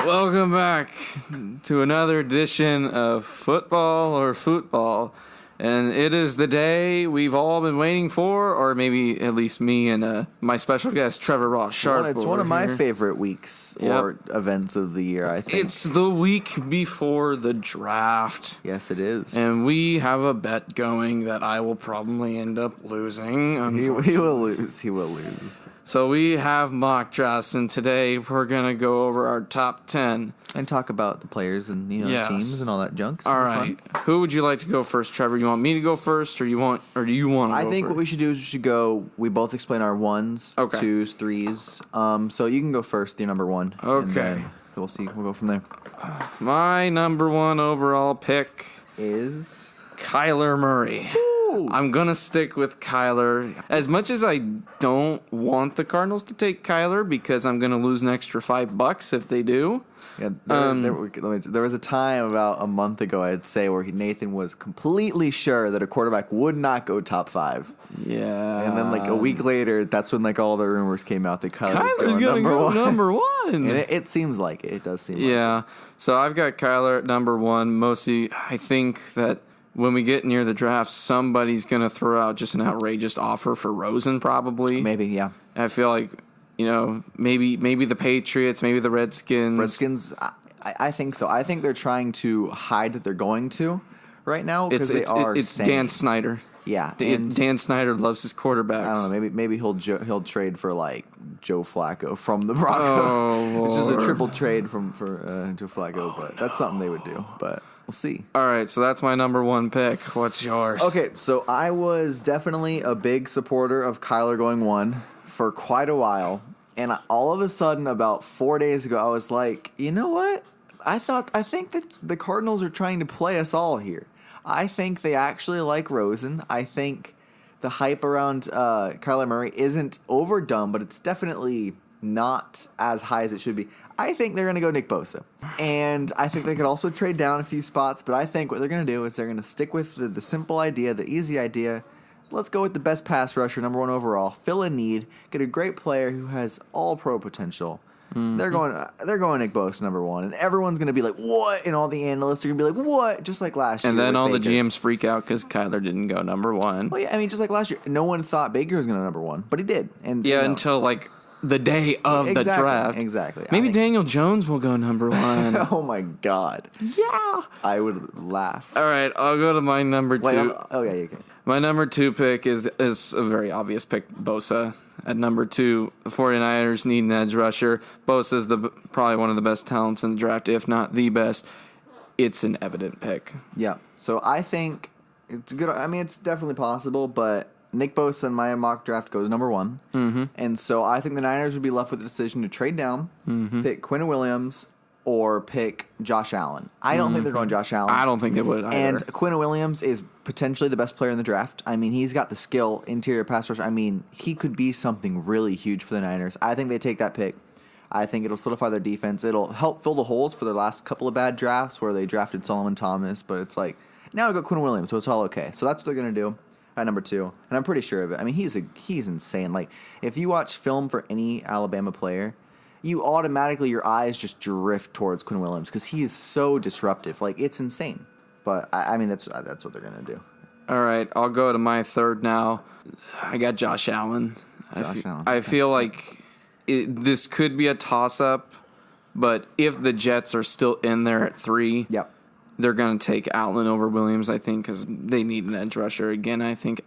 Welcome back to another edition of Futbol. And it is the day we've all been waiting for, or maybe at least me and my special guest, Trevor Ross Sharp. It's one of my favorite weeks or events of the year, I think. It's the week before the draft. Yes, it is. And we have a bet going that I will probably end up losing. He will lose. He will lose. So we have mock drafts, and today we're going to go over our top 10. And talk about the players and teams and all that junk. All right. Fun. Who would you like to go first, Trevor? You want me to go first, or do you want to go first? I think what we should do is we both explain our ones, twos, threes. So you can go first, your number one. Okay. And then we'll see. We'll go from there. My number one overall pick is Kyler Murray. Ooh. I'm going to stick with Kyler. As much as I don't want the Cardinals to take Kyler because I'm going to lose an extra $5 if they do. Yeah, there was a time about a month ago, I'd say, where Nathan was completely sure that a quarterback would not go top 5. Yeah. And then a week later, that's when all the rumors came out that Kyler's going to go number one. And it seems like it. It does seem like it. Yeah. So I've got Kyler at number one. Mostly, I think that when we get near the draft, somebody's going to throw out just an outrageous offer for Rosen, probably. Maybe, yeah. I feel like, maybe the Patriots, maybe the Redskins. I think so. I think they're trying to hide that they're going to right now because it's Dan Snyder. Yeah, Dan Snyder loves his quarterbacks. I don't know. Maybe he'll trade for Joe Flacco from the Broncos. Oh, it's just a triple trade for Joe Flacco, but that's something they would do. But we'll see. All right, so that's my number one pick. What's yours? Okay, so I was definitely a big supporter of Kyler going one for quite a while, and all of a sudden, about 4 days ago, I was like, you know what? I think that the Cardinals are trying to play us all here. I think they actually like Rosen. I think the hype around Kyler Murray isn't overdone, but it's definitely not as high as it should be. I think they're going to go Nick Bosa. And I think they could also trade down a few spots, but I think what they're going to do is they're going to stick with the simple idea, the easy idea. Let's go with the best pass rusher, number one overall, fill a need, get a great player who has all pro potential. Mm-hmm. They're going Nick Bosa number one, and everyone's going to be like, what? And all the analysts are going to be like, what? Just like last year. And then all the GMs freak out because Kyler didn't go number one. Well, yeah, I mean, just like last year, no one thought Baker was going to number one, but he did. And until the day of the draft. Exactly. Maybe Daniel Jones will go number one. Oh my God. Yeah. I would laugh. All right, I'll go to my number two. You can. My number two pick is a very obvious pick, Bosa. At number two, the 49ers need an edge rusher. Bosa is probably one of the best talents in the draft, if not the best. It's an evident pick. Yeah. So I think it's good. I mean, it's definitely possible, but Nick Bosa in my mock draft goes number one. Mm-hmm. And so I think the Niners would be left with the decision to trade down, pick Quinn Williams, or pick Josh Allen. I don't think they're going Josh Allen. I don't think they would either. And Quinn Williams is potentially the best player in the draft. I mean, he's got the skill, interior pass rush. I mean, he could be something really huge for the Niners. I think they take that pick. I think it'll solidify their defense. It'll help fill the holes for their last couple of bad drafts where they drafted Solomon Thomas. But it's like, now we got Quinn Williams, so it's all okay. So that's what they're going to do at number two. And I'm pretty sure of it. I mean, he's insane. Like, if you watch film for any Alabama player, you automatically, your eyes just drift towards Quinn Williams because he is so disruptive. Like, it's insane. But, I mean, that's what they're going to do. All right, I'll go to my third now. I got Josh Allen. I feel like this could be a toss-up, but if the Jets are still in there at 3, they're going to take Allen over Williams, I think, because they need an edge rusher. Again, I think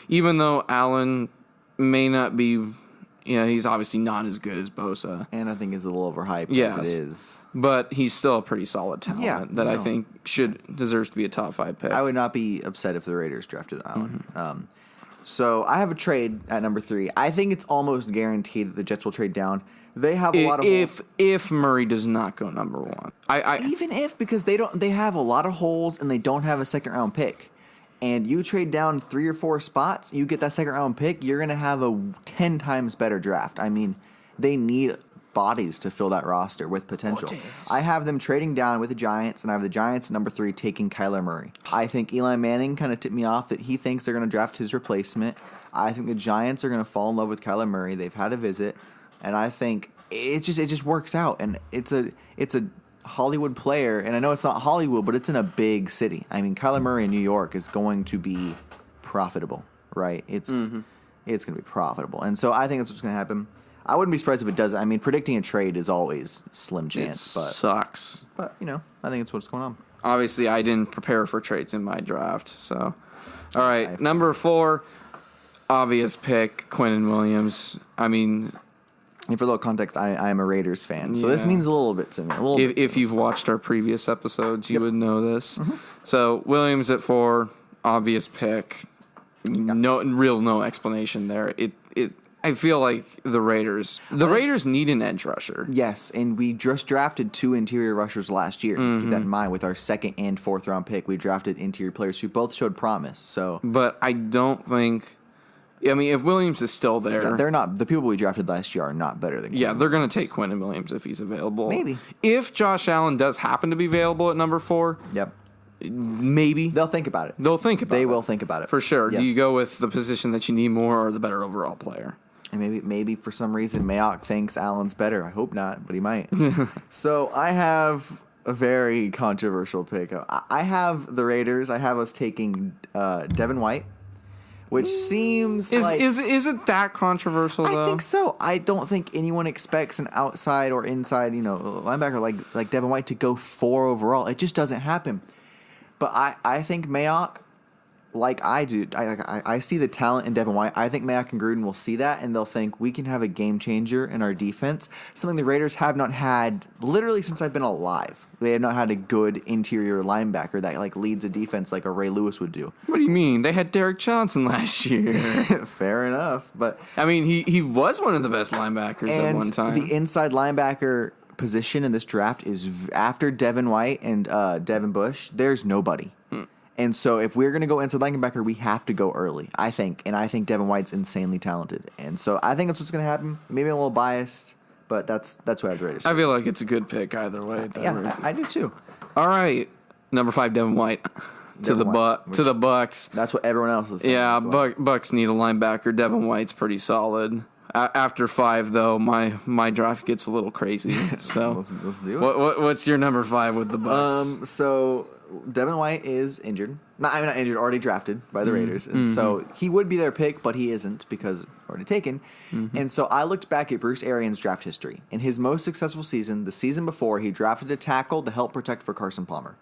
even though Allen may not be... he's obviously not as good as Bosa. And I think he's a little overhyped as it is. But he's still a pretty solid talent I think deserves to be a top 5 pick. I would not be upset if the Raiders drafted Allen. Mm-hmm. So I have a trade at number 3. I think it's almost guaranteed that the Jets will trade down. They have a lot of holes. If Murray does not go number 1. Even if, because they have a lot of holes and they don't have a second round pick. And you trade down 3 or 4 spots, you get that second round pick, you're going to have a 10 times better draft. I mean, they need bodies to fill that roster with potential. I have them trading down with the Giants, and I have the Giants at number 3 taking Kyler Murray. I think Eli Manning kind of tipped me off that he thinks they're going to draft his replacement. I think the Giants are going to fall in love with Kyler Murray. They've had a visit. And I think it just works out, and it's a Hollywood player, and I know it's not Hollywood, but it's in a big city. I mean, Kyler Murray in New York is going to be profitable, right? It's going to be profitable, and so I think that's what's going to happen. I wouldn't be surprised if it doesn't. I mean, predicting a trade is always slim chance. But sucks. But, I think it's what's going on. Obviously, I didn't prepare for trades in my draft. So, all right, number 4, obvious pick, Quinnen Williams. I mean, and for a little context, I am a Raiders fan, so this means a little bit to me. If you've watched our previous episodes, you would know this. So, Williams at 4, obvious pick. No explanation there. I feel like the Raiders need an edge rusher. Yes, and we just drafted 2 interior rushers last year. Keep that in mind. With our 2nd and 4th round pick, we drafted interior players who both showed promise. So, but I don't think. I mean, if Williams is still there, they're not. The people we drafted last year are not better than. Yeah, they're going to take Quinnen Williams if he's available. Maybe if Josh Allen does happen to be available at number 4. Yep. Maybe they'll think about it. They will think about it for sure. Yes. Do you go with the position that you need more or the better overall player? And maybe for some reason Mayock thinks Allen's better. I hope not, but he might. So I have a very controversial pick. I have the Raiders. I have us taking Devin White, which seems like... Is it that controversial, though? I think so. I don't think anyone expects an outside or inside, linebacker like Devin White to go 4 overall. It just doesn't happen. But I think Mayock, like I do, I see the talent in Devin White. I think Mayock and Gruden will see that, and they'll think we can have a game changer in our defense, something the Raiders have not had literally since I've been alive. They have not had a good interior linebacker that leads a defense like a Ray Lewis would do. What do you mean? They had Derek Johnson last year. Fair enough, but I mean he was one of the best linebackers at one time. The inside linebacker position in this draft is after Devin White and Devin Bush. There's nobody. And so if we're going to go inside linebacker, we have to go early, I think. And I think Devin White's insanely talented. And so I think that's what's going to happen. Maybe I'm a little biased, but that's what I have the Raiders. I feel like it's a good pick either way. Yeah, I do too. All right. Number 5, Devin White. To the Bucks. That's what everyone else is saying. Yeah, Bucks need a linebacker. Devin White's pretty solid. After 5, though, my draft gets a little crazy. So let's do it. What's your number 5 with the Bucks? So Devin White is injured. Not injured, already drafted by the Raiders. And so he would be their pick, but he isn't because already taken. And so I looked back at Bruce Arians' draft history. In his most successful season, the season before, he drafted a tackle to help protect for Carson Palmer.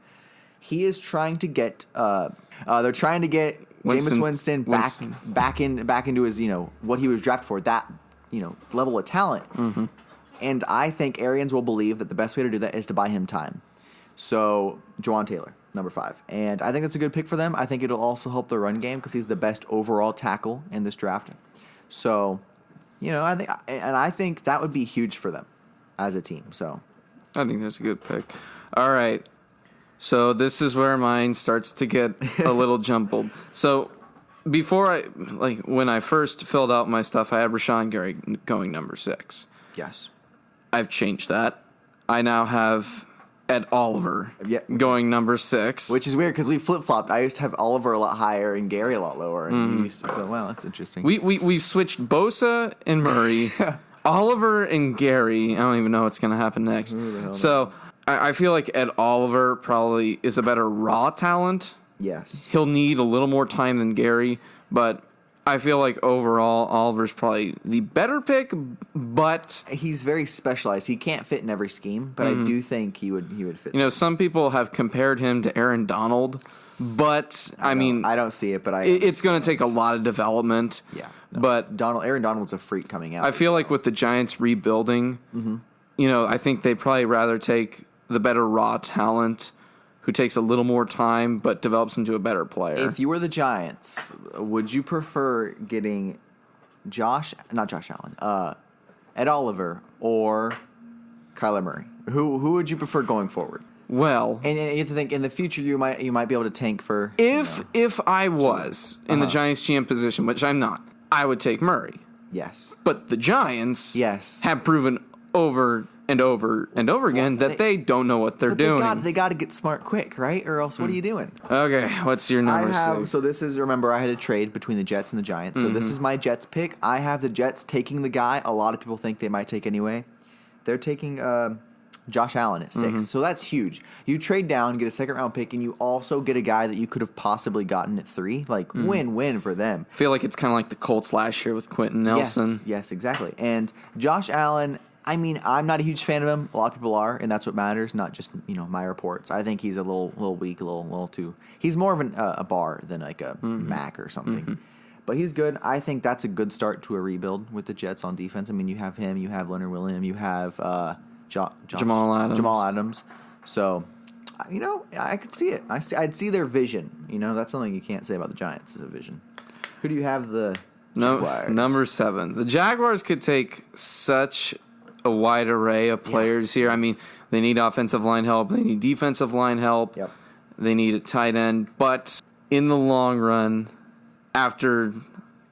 He is trying to get they're trying to get Jameis Winston back into his, what he was drafted for, that, level of talent. And I think Arians will believe that the best way to do that is to buy him time. So, Juwan Taylor, number 5. And I think that's a good pick for them. I think it'll also help the run game because he's the best overall tackle in this draft. So, I think that would be huge for them as a team. So, I think that's a good pick. All right. So, this is where mine starts to get a little jumbled. So, before when I first filled out my stuff, I had Rashawn Gary going number 6. Yes. I've changed that. I now have Ed Oliver going number 6. Which is weird because we flip-flopped. I used to have Oliver a lot higher and Gary a lot lower. And so, wow, that's interesting. We've switched Bosa and Murray, Oliver and Gary. I don't even know what's going to happen next. So I feel like Ed Oliver probably is a better raw talent. Yes. He'll need a little more time than Gary, but I feel like overall Oliver's probably the better pick, but he's very specialized. He can't fit in every scheme, but I do think he would fit. Some people have compared him to Aaron Donald, but I don't see it, but it's going to take a lot of development. Yeah. No. But Aaron Donald's a freak coming out. I feel like with the Giants rebuilding, I think they'd probably rather take the better raw talent who takes a little more time but develops into a better player. If you were the Giants, would you prefer getting not Josh Allen, Ed Oliver or Kyler Murray? Who would you prefer going forward? Well, and you have to think in the future you might be able to tank for. If I was in the Giants GM position, which I'm not, I would take Murray. Yes. But the Giants have proven over and over and over again that they don't know what they're doing. They got to get smart quick, right? Or else what are you doing? Okay, what's your number 6? So this is, remember, I had a trade between the Jets and the Giants. So this is my Jets pick. I have the Jets taking the guy a lot of people think they might take anyway. they're taking Josh Allen at 6. So that's huge. You trade down, get a second-round pick, and you also get a guy that you could have possibly gotten at 3. Like, win-win for them. I feel like it's kind of like the Colts last year with Quentin Nelson. Yes, exactly. And Josh Allen, I mean, I'm not a huge fan of him. A lot of people are, and that's what matters, not just, my reports. I think he's a little weak, a little too... He's more of a bar than like a Mac or something. But he's good. I think that's a good start to a rebuild with the Jets on defense. I mean, you have him, you have Leonard Williams, you have... Jamal Adams. So, I could see it. I'd see their vision. That's something you can't say about the Giants is a vision. Who do you have the Jaguars? Number 7. The Jaguars could take such a wide array of players here. I mean, they need offensive line help. They need defensive line help. Yep. They need a tight end. But in the long run, after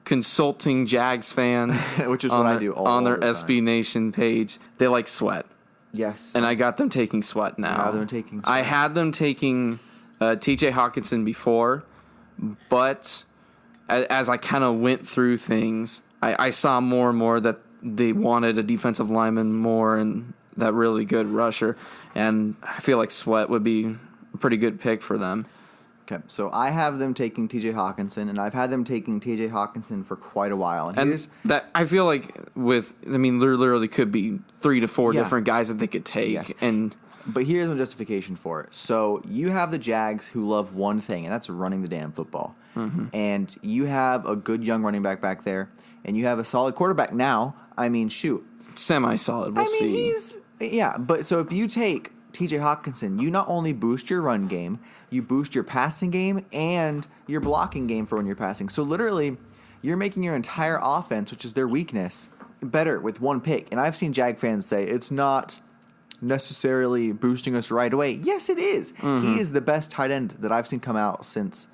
consulting Jags fans, which is what I do on their SB Nation page, they like Sweat. Yes. And I got them taking Sweat now. I had them taking TJ Hawkinson before, but as I kind of went through things, I saw more and more that they wanted a defensive lineman more and that really good rusher. And I feel like Sweat would be a pretty good pick for them. Okay, so I have them taking T.J. Hawkinson, and I've had them taking T.J. Hawkinson for quite a while. And that I feel like there literally could be 3 to 4 different guys that they could take. Yes. But here's my justification for it. So you have the Jags who love one thing, and that's running the damn football. And you have a good young running back there, and you have a solid quarterback now. I mean, shoot. Semi-solid, we'll see. But so if you take T.J. Hawkinson, you not only boost your run game, you boost your passing game and your blocking game for when you're passing. So literally, you're making your entire offense, which is their weakness, better with one pick. And I've seen Jag fans say it's not necessarily boosting us right away. Yes, it is. He is the best tight end that I've seen come out since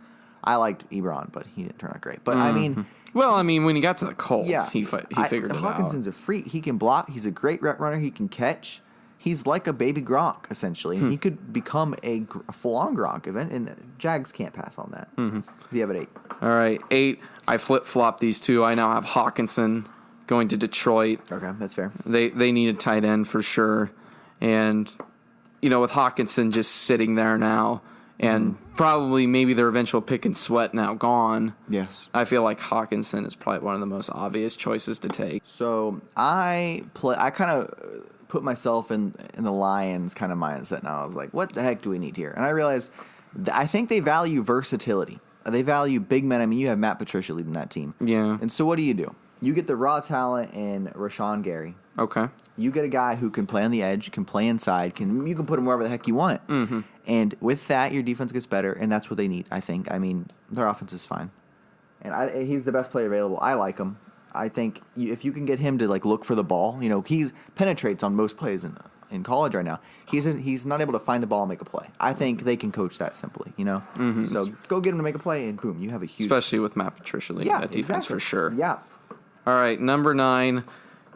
I liked Ebron, but he didn't turn out great. But I mean... Well, I mean, when he got to the Colts, he figured it out. Hawkinson's a freak. He can block. He's a great route runner. He can catch. He's like a baby Gronk, essentially. And he could become a full-on Gronk event, and Jags can't pass on that. Who do you have at 8? All right, 8. I flip-flopped these two. I now have Hawkinson going to Detroit. Okay, that's fair. They need a tight end for sure. And, with Hawkinson just sitting there now, and probably maybe their eventual pick and Sweat now gone. Yes. I feel like Hawkinson is probably one of the most obvious choices to take. So I kind of put myself in the Lions kind of mindset now. I was like, what the heck do we need here? And I realized I think they value versatility. They value big men. I mean, you have Matt Patricia leading that team. Yeah. And so what do? You get the raw talent in Rashawn Gary. Okay. You get a guy who can play on the edge, can play inside, you can put him wherever the heck you want. And with that, your defense gets better, and that's what they need, I think. I mean, their offense is fine. And he's the best player available. I like him. I think if you can get him to look for the ball, he penetrates on most plays in college right now. He's not able to find the ball and make a play. I think they can coach that simply, So go get him to make a play, and boom, you have a huge... Especially with Matt Patricia leading that defense for sure. Yeah. All right, number 9.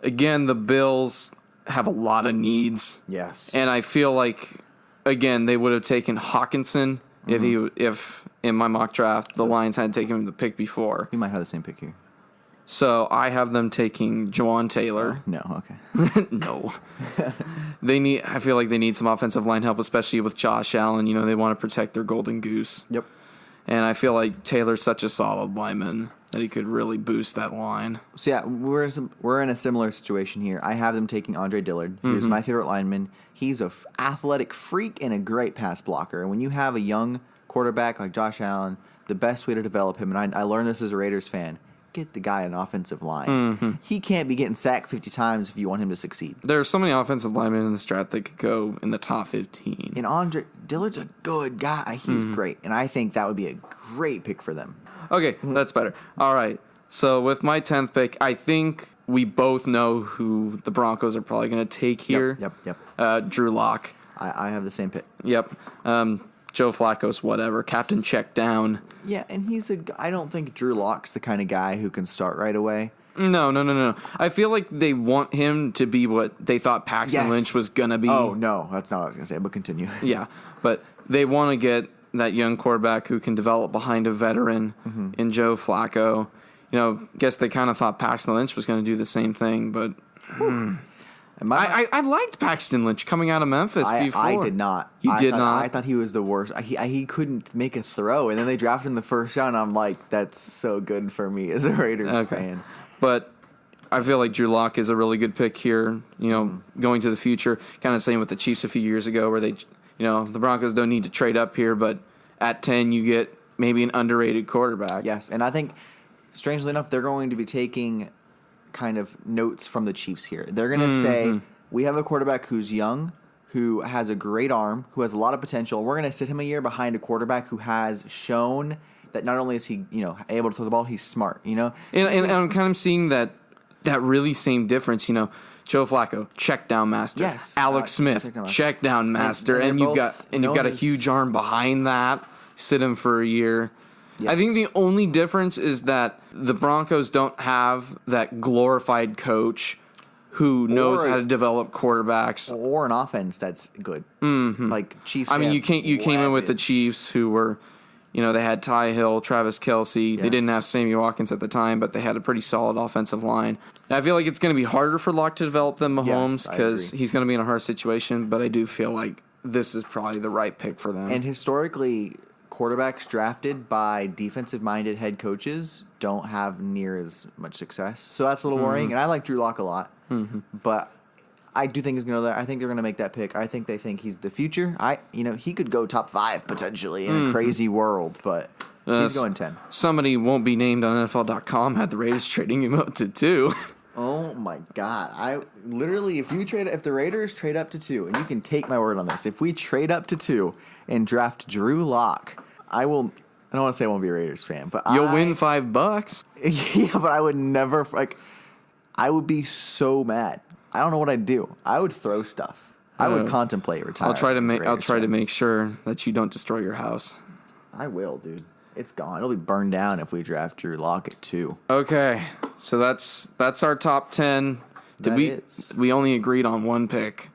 Again, the Bills have a lot of needs. Yes. And I feel like, again, they would have taken Hawkinson if in my mock draft the Lions had taken him the pick before. We might have the same pick here. So I have them taking Jawan Taylor. No, okay. No. I feel like they need some offensive line help, especially with Josh Allen. They want to protect their golden goose. Yep. And I feel like Taylor's such a solid lineman that he could really boost that line. So, yeah, we're in a similar situation here. I have them taking Andre Dillard, who's my favorite lineman. He's an athletic freak and a great pass blocker. And when you have a young quarterback like Josh Allen, the best way to develop him, and I learned this as a Raiders fan, get the guy an offensive line. He can't be getting sacked 50 times if you want him to succeed. There are so many offensive linemen in this draft that could go in the top 15. And Andre Dillard's a good guy. He's great. And I think that would be a great pick for them. Okay, that's better. All right. So with my 10th pick, I think we both know who the Broncos are probably going to take here. Yep. Drew Lock. I have the same pick. Yep. Joe Flacco's whatever. Captain check down. Yeah, and I don't think Drew Lock's the kind of guy who can start right away. No. I feel like they want him to be what they thought Paxton Lynch was going to be. Oh, no. That's not what I was going to say, but continue. Yeah, but they want to get that young quarterback who can develop behind a veteran in Joe Flacco. Guess they kind of thought Paxton Lynch was going to do the same thing, but... I liked Paxton Lynch coming out of Memphis before. I did not. You did not? I thought he was the worst. He couldn't make a throw, and then they drafted him in the first round. I'm like, that's so good for me as a Raiders fan. But I feel like Drew Lock is a really good pick here, going to the future. Kind of same with the Chiefs a few years ago where they, the Broncos don't need to trade up here, but at 10 you get maybe an underrated quarterback. Yes, and I think, strangely enough, they're going to be taking kind of notes from the Chiefs here. They're going to say, we have a quarterback who's young, who has a great arm, who has a lot of potential. We're going to sit him a year behind a quarterback who has shown that not only is he, able to throw the ball, he's smart, And I'm kind of seeing that really same difference, Joe Flacco, check down master. Yes. Alex Smith, check down master. And you've got a huge arm behind that. Sit him for a year. Yes. I think the only difference is that the Broncos don't have that glorified coach who knows how to develop quarterbacks or an offense that's good. Mm-hmm. Like Chiefs. I mean, you came in with the Chiefs who were, they had Ty Hill, Travis Kelce. Yes. They didn't have Sammy Watkins at the time, but they had a pretty solid offensive line. And I feel like it's going to be harder for Locke to develop than Mahomes because he's going to be in a hard situation. But I do feel like this is probably the right pick for them. And historically, quarterbacks drafted by defensive-minded head coaches don't have near as much success. So that's a little worrying. And I like Drew Lock a lot. Mm-hmm. But I do think he's going to. I think they're going to make that pick. I think they think he's the future. He could go top 5 potentially in a crazy world, but he's going 10. Somebody won't be named on NFL.com had the Raiders trading him up to 2. Oh my God! If the Raiders trade up to 2, and you can take my word on this, if we trade up to 2 and draft Drew Lock, I will. I don't want to say I won't be a Raiders fan, but you'll win $5. Yeah, but I would never I would be so mad. I don't know what I'd do. I would throw stuff. I would contemplate retiring. I'll try to make sure that you don't destroy your house. I will, dude. It's gone. It'll be burned down if we draft Drew Lock at 2. Okay, so that's our top 10. We only agreed on one pick.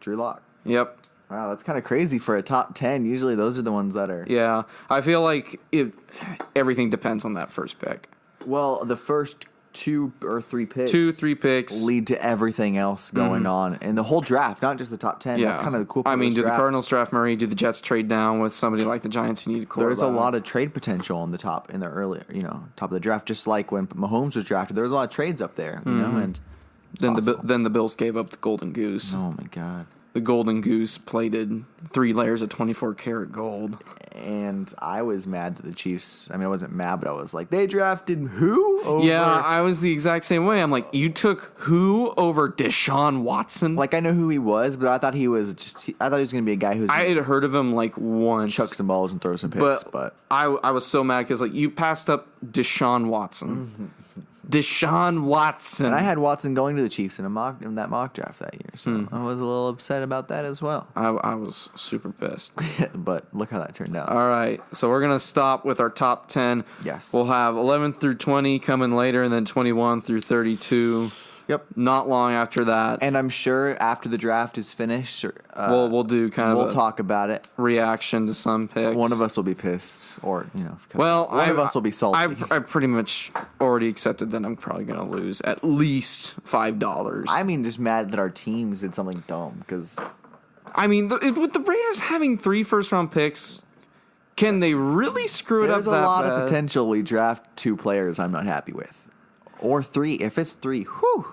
Drew Lock. Yep. Wow, that's kind of crazy for a top 10. Usually those are the ones that are. Yeah, I feel like everything depends on that first pick. Well, the first 2 or 3 picks. 2-3 picks lead to everything else going on. And the whole draft, not just the top 10. Yeah. That's kind of the cool part. I mean, do the Cardinals draft Murray? Do the Jets trade down with somebody like the Giants who need a quarterback? There's a lot of trade potential on the top, in the earlier, top of the draft. Just like when Mahomes was drafted, there was a lot of trades up there, and then the Bills gave up the Golden Goose. Oh my God. The Golden Goose plated 3 layers of 24-karat gold. And I was mad that the Chiefs, I wasn't mad, but I was like, they drafted who? Over? Yeah, I was the exact same way. I'm like, you took who over Deshaun Watson? Like, I know who he was, but I thought he was going to be a guy who's... I had heard of him, once. Chuck some balls and throw some picks, but... I was so mad because, you passed up Deshaun Watson. Deshaun Watson. And I had Watson going to the Chiefs in that mock draft that year, so I was a little upset about that as well. I was super pissed. But look how that turned out. All right, so we're going to stop with our top 10. Yes. We'll have 11 through 20 coming later, and then 21 through 32. Yep. Not long after that. And I'm sure after the draft is finished, we'll do we'll talk about it. Reaction to some picks. One of us will be pissed, or one of us will be salty. I pretty much already accepted that I'm probably going to lose at least $5. Just mad that our teams did something dumb because. With the Raiders having 3 first-round picks, can they really screw it up that bad? There's a lot of potential. We draft 2 players I'm not happy with. Or 3. If it's 3, whew.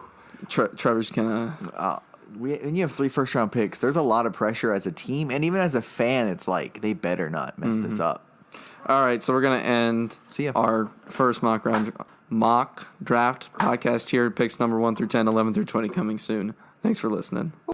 Trevor's gonna. When you have 3 first-round picks, there's a lot of pressure as a team, and even as a fan, it's like they better not mess this up. All right, so we're gonna end our first mock draft podcast here. Picks number 1 through 10, 11 through 20 coming soon. Thanks for listening.